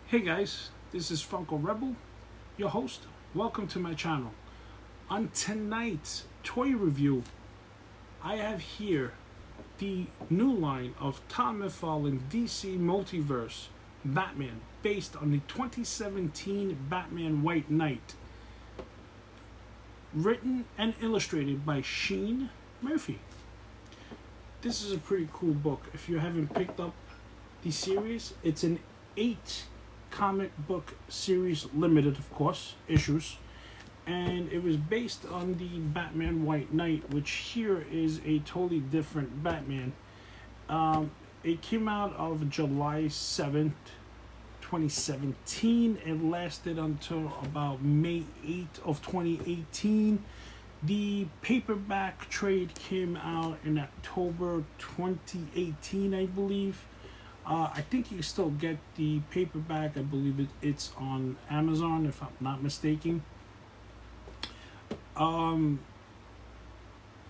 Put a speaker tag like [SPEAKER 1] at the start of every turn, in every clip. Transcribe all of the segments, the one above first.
[SPEAKER 1] Hey guys, this is Funko Rebel, your host. Welcome to my channel. On tonight's toy review, I have here the new line of Todd McFarlane DC Multiverse Batman based on the 2017 Batman White Knight. Written and illustrated by Sean Murphy. This is a pretty cool book. If you haven't picked up the series, it's an 8 comic book series, limited of course, issues, and it was based on the Batman White Knight, which here is a totally different Batman. It came out of July 7th, 2017. It lasted until about May 8th of 2018. The paperback trade came out in October 2018, I believe. I think you can still get the paperback. I believe it's on Amazon, if I'm not mistaken.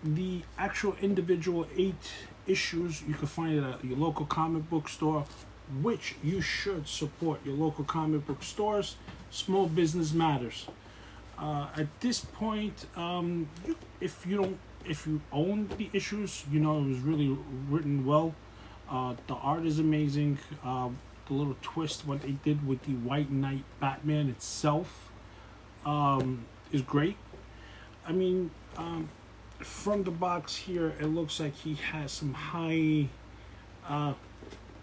[SPEAKER 1] The actual individual 8 issues, you can find it at your local comic book store, which you should support your local comic book stores. Small business matters. At this point, if you own the issues, you know it was really written well. The art is amazing. The little twist, what they did with the White Knight Batman itself, is great. I mean, from the box here, it looks like he has some high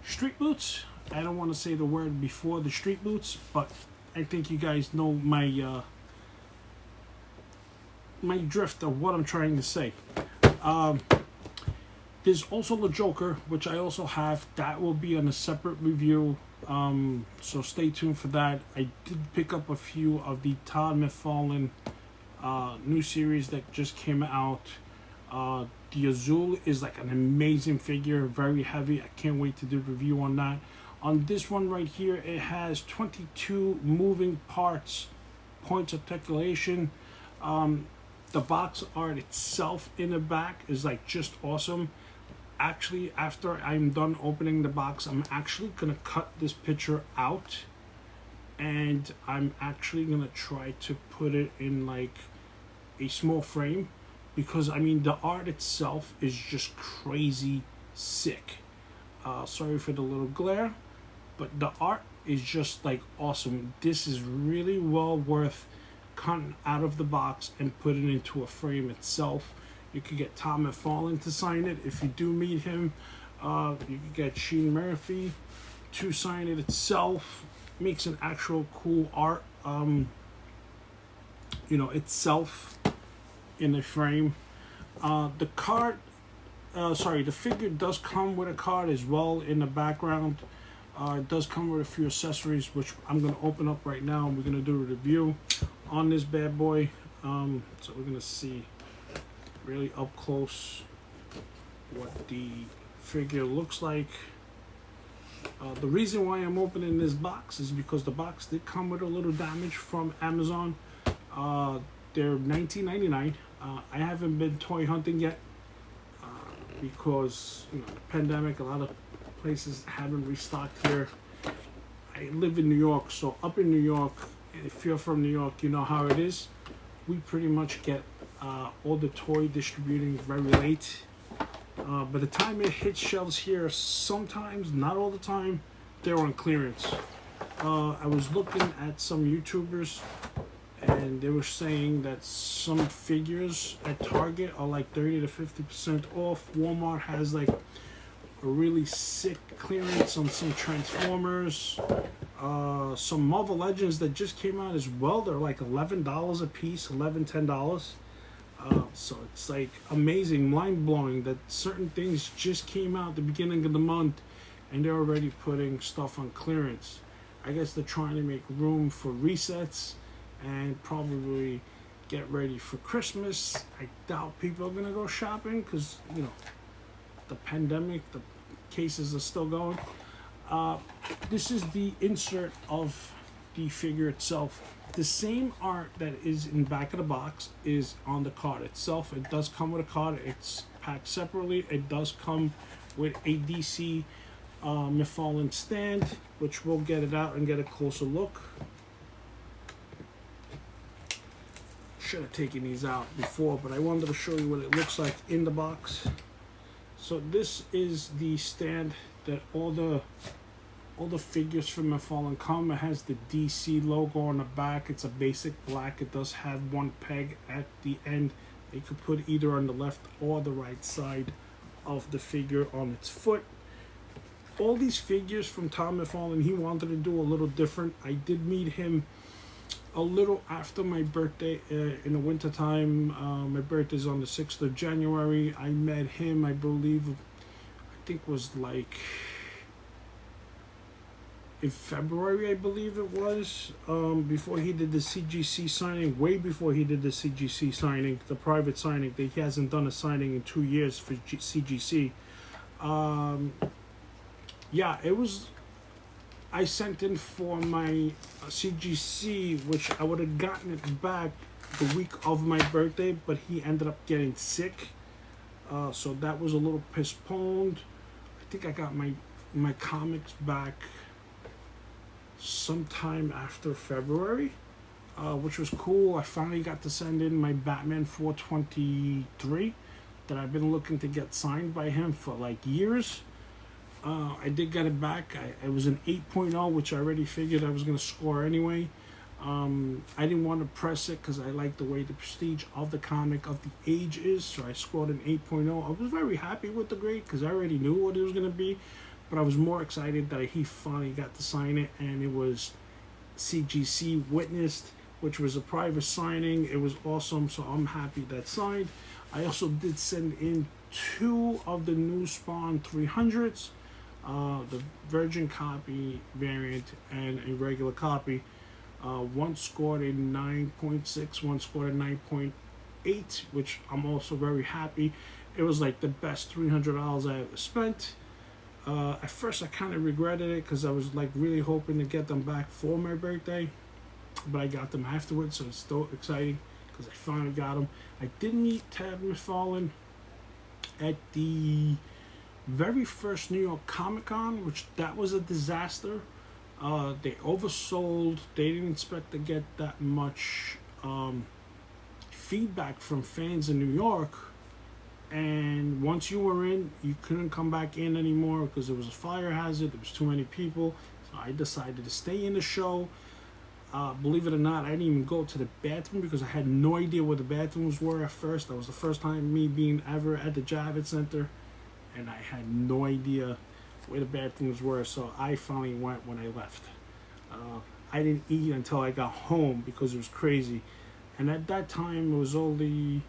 [SPEAKER 1] street boots. I don't want to say the word before the street boots, but I think you guys know my my drift of what I'm trying to say. There's also the Joker, which I also have. That will be on a separate review, so stay tuned for that. I did pick up a few of the Todd McFarlane new series that just came out. The Azul is like an amazing figure, very heavy. I can't wait to do a review on that. On this one right here, it has 22 moving parts, points of articulation. The box art itself in the back is like just awesome. Actually, after I'm done opening the box, I'm actually gonna cut this picture out, and I'm actually gonna try to put it in like a small frame, because I mean the art itself is just crazy sick. Sorry for the little glare, but the art is just like awesome. This is really well worth cutting out of the box and putting it into a frame itself. You could get Todd McFarlane to sign it if you do meet him. You could get Sean Murphy to sign it itself. Makes an actual cool art, itself in a frame. The card, the figure does come with a card as well in the background. It does come with a few accessories, which I'm going to open up right now. We're going to do a review on this bad boy. So we're going to see really up close what the figure looks like. The reason why I'm opening this box is because the box did come with a little damage from Amazon. They're $19.99. I haven't been toy hunting yet because the pandemic. A lot of places haven't restocked here. I live in New York, so up in New York, if you're from New York, you know how it is. We pretty much get all the toy distributing very late. By the time it hits shelves here, sometimes, not all the time, they're on clearance. I was looking at some YouTubers, and they were saying that some figures at Target are like 30 to 50% off. Walmart has like a really sick clearance on some Transformers. Some Marvel Legends that just came out as well, they're like $11 a piece, $10. So it's like amazing, mind-blowing that certain things just came out at the beginning of the month and they're already putting stuff on clearance. I guess they're trying to make room for resets and probably get ready for Christmas. I doubt people are gonna go shopping because the pandemic, the cases are still going. This is the insert of the figure itself. The same art that is in the back of the box is on the card itself. It does come with a card. It's packed separately. It does come with a DC McFarelane stand, which we'll get it out and get a closer look. Should have taken these out before, but I wanted to show you what it looks like in the box. So this is the stand that all the figures from McFarelane come. It has the DC logo on the back. It's a basic black. It does have one peg at the end. You could put either on the left or the right side of the figure on its foot. All these figures from Tom McFarelane, he wanted to do a little different. I did meet him a little after my birthday in the wintertime. My birthday's on the 6th of January. I met him, I think was like in February, I believe it was, before he did the CGC signing, way before he did the CGC signing, the private signing. He hasn't done a signing in 2 years for CGC. Yeah, it was, I sent in for my CGC, which I would have gotten it back the week of my birthday, but he ended up getting sick. So that was a little postponed. I think I got my comics back sometime after February, which was cool. I finally got to send in my Batman 423 that I've been looking to get signed by him for like years. I did get it back. It was an 8.0, which I already figured I was going to score anyway. I didn't want to press it because I like the way the prestige of the comic of the age is, so I scored an 8.0. I was very happy with the grade because I already knew what it was going to be, but I was more excited that he finally got to sign it, and it was CGC witnessed, which was a private signing. It was awesome, so I'm happy that signed. I also did send in 2 of the new Spawn 300s, the Virgin copy variant and a regular copy. One scored a 9.6, one scored a 9.8, which I'm also very happy. It was like the best $300 I ever spent. At first I kind of regretted it because I was like really hoping to get them back for my birthday, but I got them afterwards, so it's still exciting because I finally got them. I did meet Tab McFarlane at the very first New York Comic Con, which that was a disaster. They oversold. They didn't expect to get that much feedback from fans in New York, and once you were in, you couldn't come back in anymore because it was a fire hazard. There was too many people, so I decided to stay in the show. Believe it or not, I didn't even go to the bathroom because I had no idea where the bathrooms were at first. That was the first time me being ever at the Javits Center, and I had no idea where the bathrooms were, so I finally went when I left. I didn't eat until I got home because it was crazy, and at that time it was only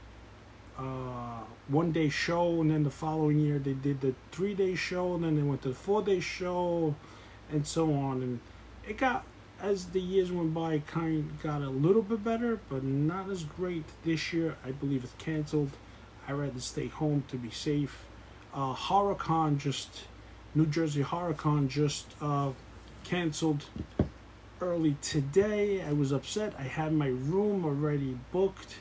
[SPEAKER 1] 1 day show, and then the following year they did the 3-day show, and then they went to the 4-day show, and so on. And it got, as the years went by, it kind of got a little bit better, but not as great. This year I believe it's canceled. I rather stay home to be safe. HorrorCon just, New Jersey HorrorCon just canceled early today. I was upset. I had my room already booked.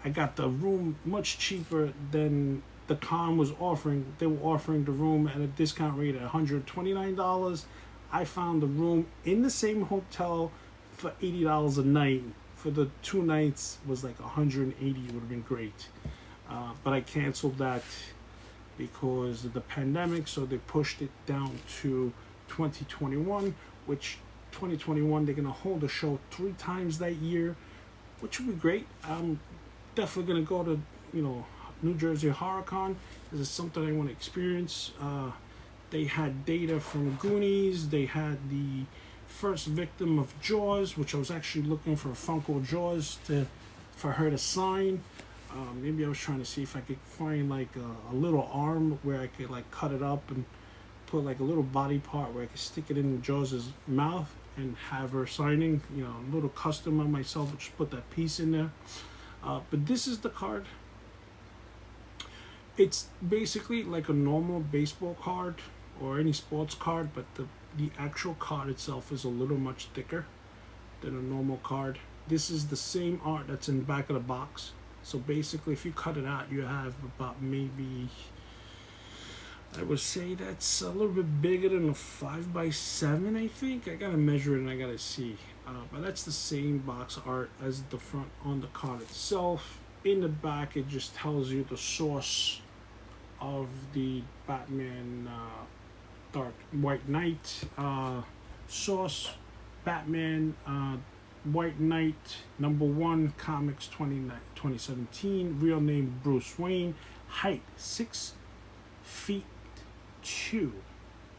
[SPEAKER 1] I got the room much cheaper than the con was offering. They were offering the room at a discount rate at $129. I found the room in the same hotel for $80 a night. For the 2 nights was like $180. It would have been great. But I canceled that because of the pandemic, so they pushed it down to 2021, which 2021 they're gonna hold a show 3 times that year, which would be great. I'm definitely gonna go to, New Jersey HorrorCon. This is something I want to experience. They had data from Goonies. They had the first victim of Jaws, which I was actually looking for Funko Jaws for her to sign. Maybe I was trying to see if I could find like a little arm where I could like cut it up and put like a little body part where I could stick it in Jaws' mouth and have her signing. A little custom on myself, but just put that piece in there. But this is the card. It's basically like a normal baseball card or any sports card, but the actual card itself is a little much thicker than a normal card. This is the same art that's in the back of the box. So basically, if you cut it out, you have about maybe I would say that's a little bit bigger than a 5x7, I think. I gotta measure it and I gotta see. But that's the same box art as the front on the card itself. In the back, it just tells you the source of the Batman Dark White Knight source. Batman White Knight #1 Comics 2017. Real name Bruce Wayne. Height 6 feet 2.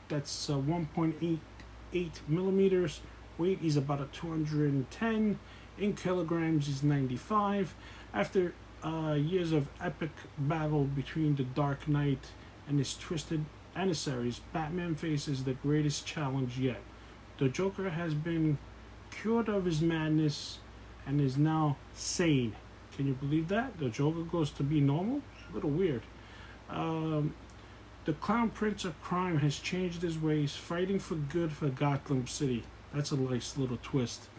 [SPEAKER 1] That's 1.88 millimeters. Weight is about a 210. In kilograms is 95. After years of epic battle between the Dark Knight and his twisted emissaries, Batman faces the greatest challenge yet. The Joker has been cured of his madness and is now sane. Can you believe that? The Joker goes to be normal? A little weird. The Clown Prince of Crime has changed his ways, fighting for good for Gotham City. That's a nice little twist.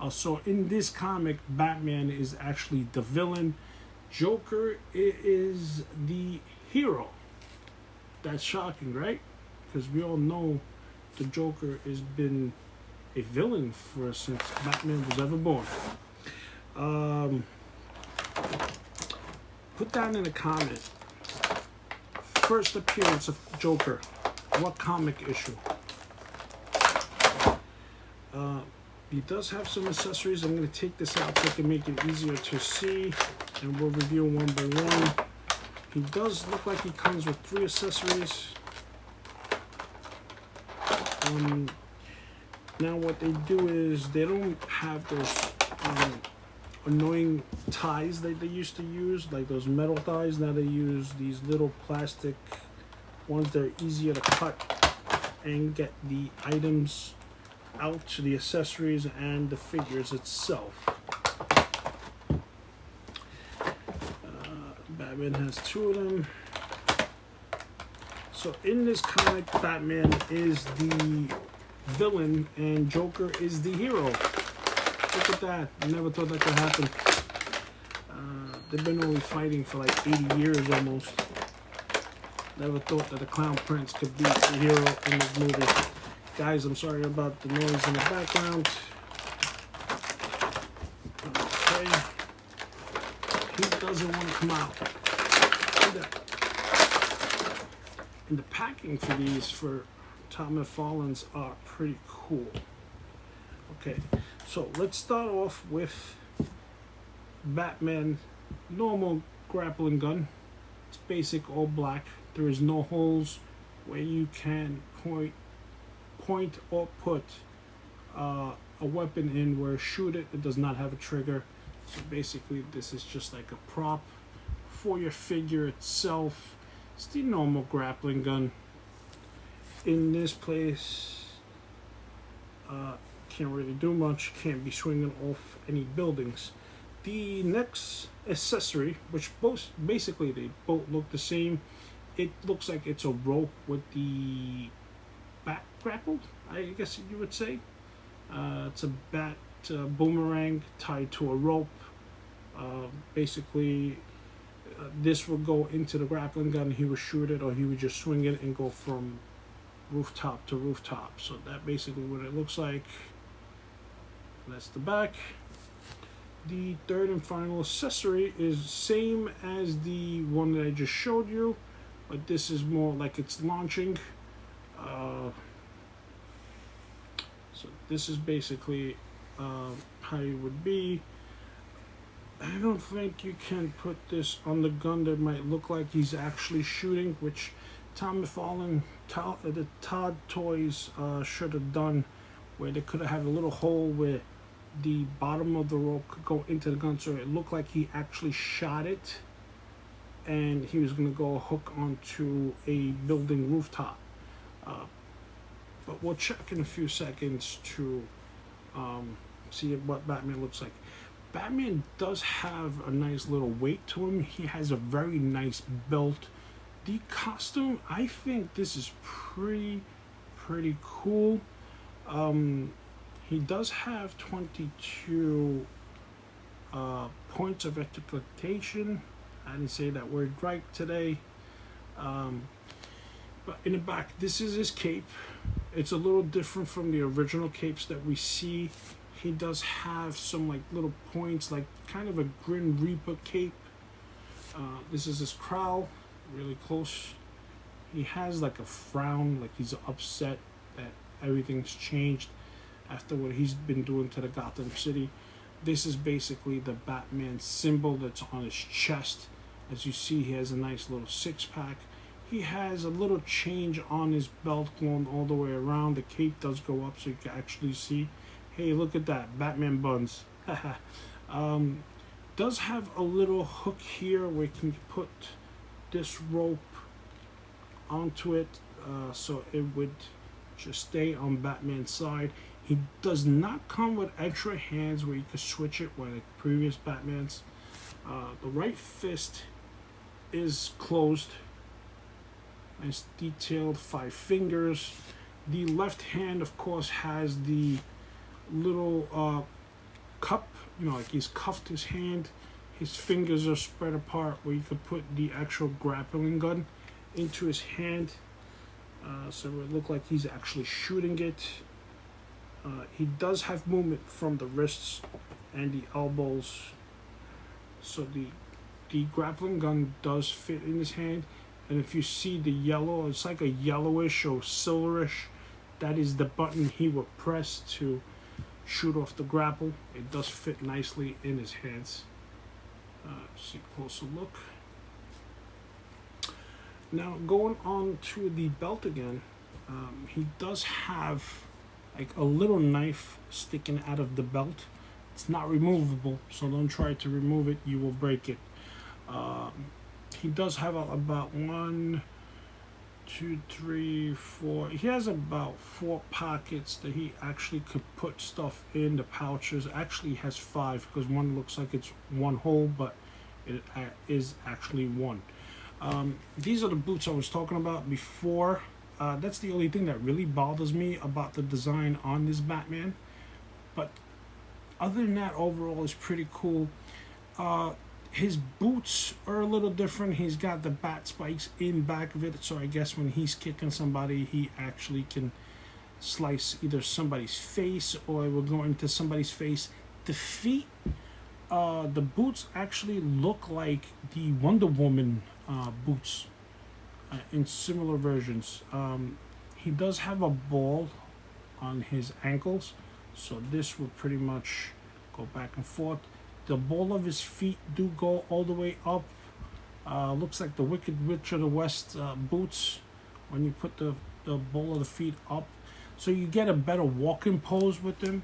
[SPEAKER 1] So in this comic, Batman is actually the villain. Joker is the hero. That's shocking, right? Because we all know the Joker has been a villain since Batman was ever born. Put down in the comments. First appearance of Joker. What comic issue? He does have some accessories. I'm going to take this out so I can make it easier to see, and we'll review one by one. He does look like he comes with 3 accessories. Now what they do is they don't have those annoying ties that they used to use, like those metal ties. Now they use these little plastic ones that are easier to cut and get the items out to the accessories and the figures itself. Batman has 2 of them. So in this comic, Batman is the villain and Joker is the hero. Look at that. I never thought that could happen. They've been only fighting for like 80 years almost. Never thought that the Clown Prince could be the hero in this movie. Guys, I'm sorry about the noise in the background. Okay. He doesn't want to come out. And the packing for these for Tom McFarlane's are pretty cool. Okay, so let's start off with Batman normal grappling gun. It's basic all black. There is no holes where you can point or put a weapon in where shoot it. It does not have a trigger. So basically this is just like a prop for your figure itself. It's the normal grappling gun. In this place, can't really do much. Can't be swinging off any buildings. The next accessory, which both basically they both look the same. It looks like it's a rope with the bat grapple, I guess you would say. It's a bat boomerang tied to a rope. Basically, this would go into the grappling gun. He would shoot it, or he would just swing it and go from rooftop to rooftop. So that basically what it looks like. That's the back. The third and final accessory is same as the one that I just showed you, but this is more like it's launching. So this is basically how it would be. I don't think you can put this on the gun that might look like he's actually shooting, which Tom McFarlane, the Todd Toys should have done, where they could have had a little hole where the bottom of the rope could go into the gun, so it looked like he actually shot it and he was going to go hook onto a building rooftop. But we'll check in a few seconds to see what Batman looks like. Batman does have a nice little weight to him. He has a very nice belt. The costume, I think this is pretty cool. He does have 22 points of expectation. I didn't say that word right today. But in the back, this is his cape. It's a little different from the original capes that we see. He does have some like little points, like kind of a Grim Reaper cape. This is his crown, really close. He has like a frown, like he's upset that everything's changed after what he's been doing to the Gotham City. This is basically the Batman symbol that's on his chest. As you see, he has a nice little six-pack. He has a little change on his belt going all the way around. The cape does go up so you can actually see. Hey, look at that, Batman buns. Does have a little hook here where you can put this rope onto it, so it would just stay on Batman's side. He does not come with extra hands where you can switch it like previous Batmans. The right fist is closed. Nice detailed 5 fingers. The left hand, of course, has the little cup, you know, like he's cuffed his hand. His fingers are spread apart where you could put the actual grappling gun into his hand, so it would look like he's actually shooting it. He does have movement from the wrists and the elbows, so the grappling gun does fit in his hand. And if you see the yellow, it's like a yellowish or silverish. That is the button he will press to shoot off the grapple. It does fit nicely in his hands. See a closer look. Now going on to the belt again, he does have like a little knife sticking out of the belt. It's not removable, so don't try to remove it, you will break it. He does have about 1, 2, 3, 4. He has about 4 pockets that he actually could put stuff in. The pouches actually has 5 because one looks like it's one hole, but it is actually one. These are the boots I was talking about before. That's the only thing that really bothers me about the design on this Batman. But other than that, overall, it's pretty cool. His boots are a little different. He's got the bat spikes in back of it, so I guess when he's kicking somebody, he actually can slice either somebody's face or it will go into somebody's face. The feet, the boots actually look like the Wonder Woman boots in similar versions. He does have a ball on his ankles, so this will pretty much go back and forth. The ball of his feet do go all the way up. Looks like the Wicked Witch of the West boots when you put the ball of the feet up. So you get a better walking pose with them.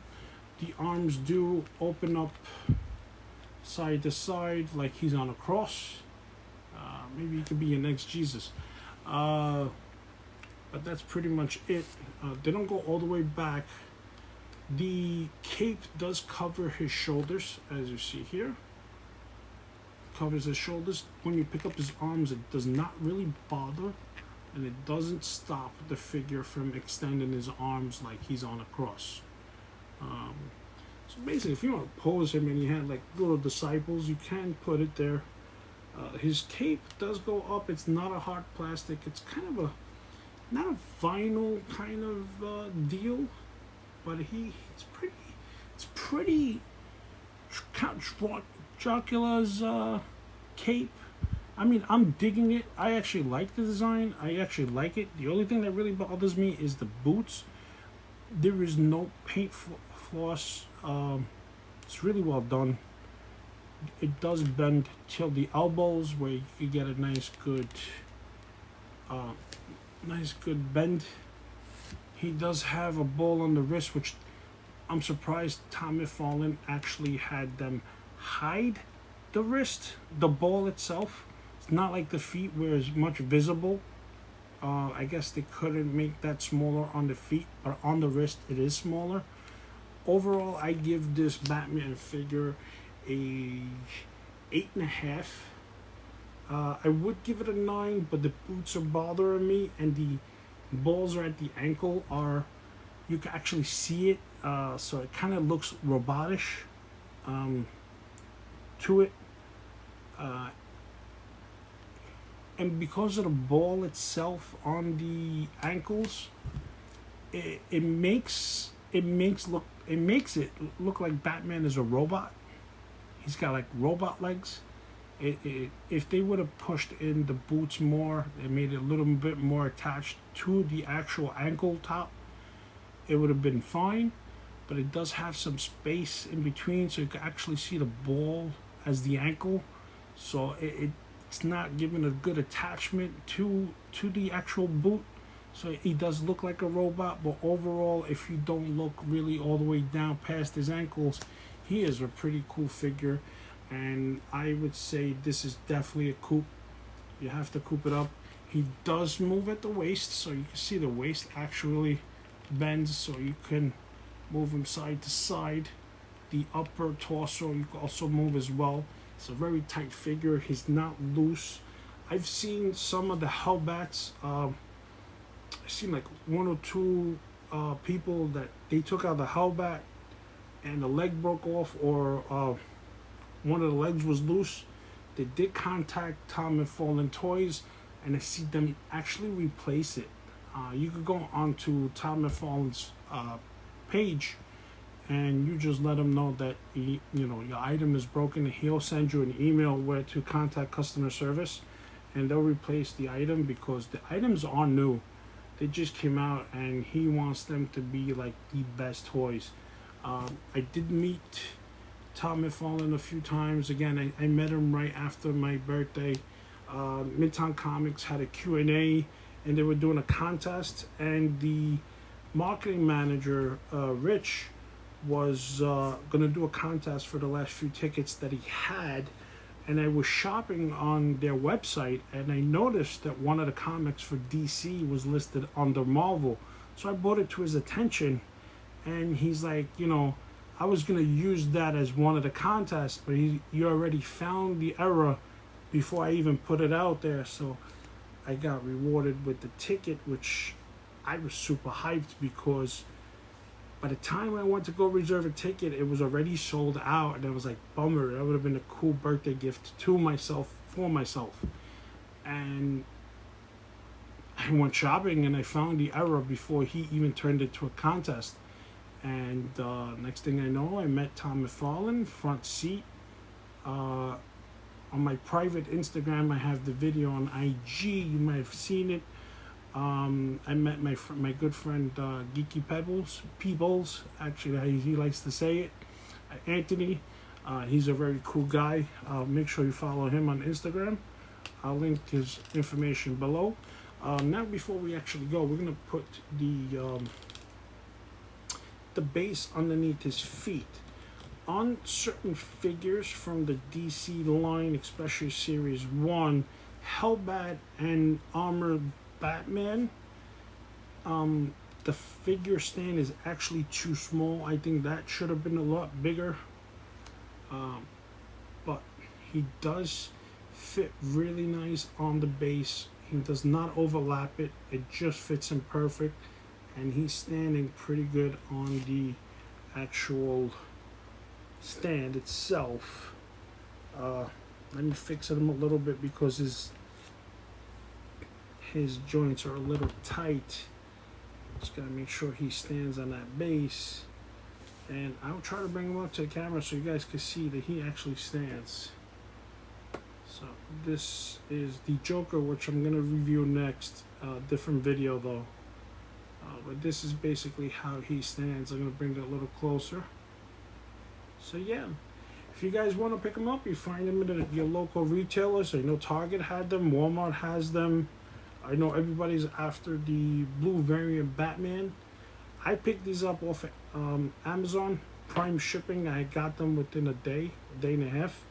[SPEAKER 1] The arms do open up side to side like he's on a cross. Maybe he could be your next Jesus. But that's pretty much it. They don't go all the way back. The cape does cover his shoulders, as you see here. Covers his shoulders. When you pick up his arms, it does not really bother, and it doesn't stop the figure from extending his arms like he's on a cross. So basically, if you want to pose him and you have like little disciples, you can put it there. His cape does go up. It's not a hard plastic. It's kind of not a vinyl kind of deal. But it's pretty Count Dracula's cape. I mean, I'm digging it. I actually like the design. I actually like it. The only thing that really bothers me is the boots. There is no paint floss. It's really well done. It does bend till the elbows where you can get a nice good bend. He does have a ball on the wrist, which I'm surprised McFarelane actually had them hide the wrist, the ball itself. It's not like the feet where it's much visible. I guess they couldn't make that smaller on the feet, but on the wrist it is smaller. Overall, I give this Batman figure a 8.5. I would give it a 9, but the boots are bothering me, and the balls are at the ankle you can actually see it, so it kind of looks robotish to it. and because of the ball itself on the ankles, it makes it look like Batman is a robot. He's got like robot legs. If they would have pushed in the boots more, they made it a little bit more attached to the actual ankle top, it would have been fine. But it does have some space in between, so you can actually see the ball as the ankle. So it's not giving a good attachment to the actual boot. So he does look like a robot, but overall, if you don't look really all the way down past his ankles, he is a pretty cool figure. And I would say this is definitely a coupe. You have to coupe it up. He does move at the waist, so you can see the waist actually bends, so you can move him side to side. The upper torso you can also move as well. It's a very tight figure. He's not loose. I've seen some of the Hellbats. I've seen like one or two people that they took out the Hellbat and the leg broke off, or one of the legs was loose. They did contact McFarelane Toys, and I see them actually replace it. You could go onto McFarelane's page, and you just let them know that your item is broken, and he'll send you an email where to contact customer service, and they'll replace the item, because the items are new. They just came out, and he wants them to be like the best toys. I did meet McFarelane a few times. Again, I met him right after my birthday. Midtown Comics had a Q&A, and they were doing a contest, and the marketing manager, Rich, was going to do a contest for the last few tickets that he had. And I was shopping on their website, and I noticed that one of the comics for DC was listed under Marvel. So I brought it to his attention, and he's like, I was going to use that as one of the contests, but you already found the error before I even put it out there. So I got rewarded with the ticket, which I was super hyped, because by the time I went to go reserve a ticket, it was already sold out, and I was like, bummer. That would have been a cool birthday gift to myself, for myself. And I went shopping, and I found the error before he even turned it to a contest. And next thing I know, I met McFarelane front seat. On my private Instagram, I have the video on IG. You might have seen it. I met my good friend Geeky Peebles, actually how he likes to say it, Anthony. He's a very cool guy. Make sure you follow him on Instagram. I'll link his information below. Now, before we actually go, we're gonna put the base underneath his feet. On certain figures from the DC line, especially Series 1, Hellbat and Armored Batman, the figure stand is actually too small. I think that should have been a lot bigger. But he does fit really nice on the base. He does not overlap it. It just fits him perfect. And he's standing pretty good on the actual stand itself. Let me fix him a little bit, because his joints are a little tight. Just gotta make sure he stands on that base. And I'll try to bring him up to the camera so you guys can see that he actually stands. So this is the Joker, which I'm gonna review next. Different video though. But this is basically how he stands. I'm gonna bring it a little closer. So yeah, if you guys want to pick them up, you find them at your local retailers. I know Target had them, Walmart has them. I know everybody's after the blue variant Batman. I picked these up off Amazon Prime shipping. I got them within a day and a half.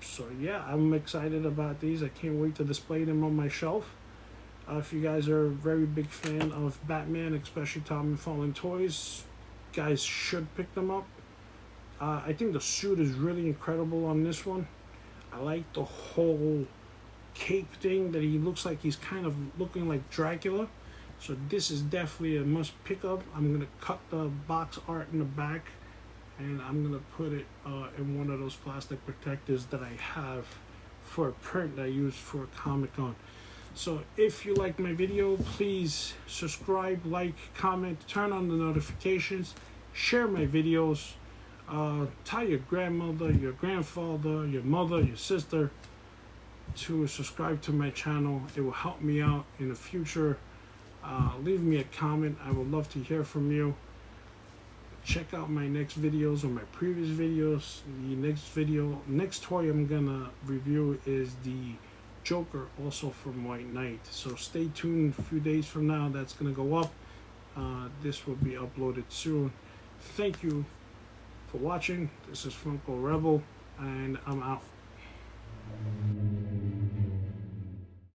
[SPEAKER 1] So yeah, I'm excited about these. I can't wait to display them on my shelf. If you guys are a very big fan of Batman, especially McFarelane Toys, guys should pick them up. I think the suit is really incredible on this one. I like the whole cape thing that he looks like he's kind of looking like Dracula. So this is definitely a must pick up. I'm going to cut the box art in the back, and I'm going to put it in one of those plastic protectors that I have for a print I used for a Comic-Con. So if you like my video, please subscribe, like, comment, turn on the notifications, share my videos, tell your grandmother, your grandfather, your mother, your sister to subscribe to my channel. It will help me out in the future. Leave me a comment. I would love to hear from you. Check out my next videos or my previous videos. The next toy I'm gonna review is the Joker, also from White Knight. So stay tuned. A few days from now, that's gonna go up. This will be uploaded soon. Thank you for watching. This is Funko Rebel, and I'm out.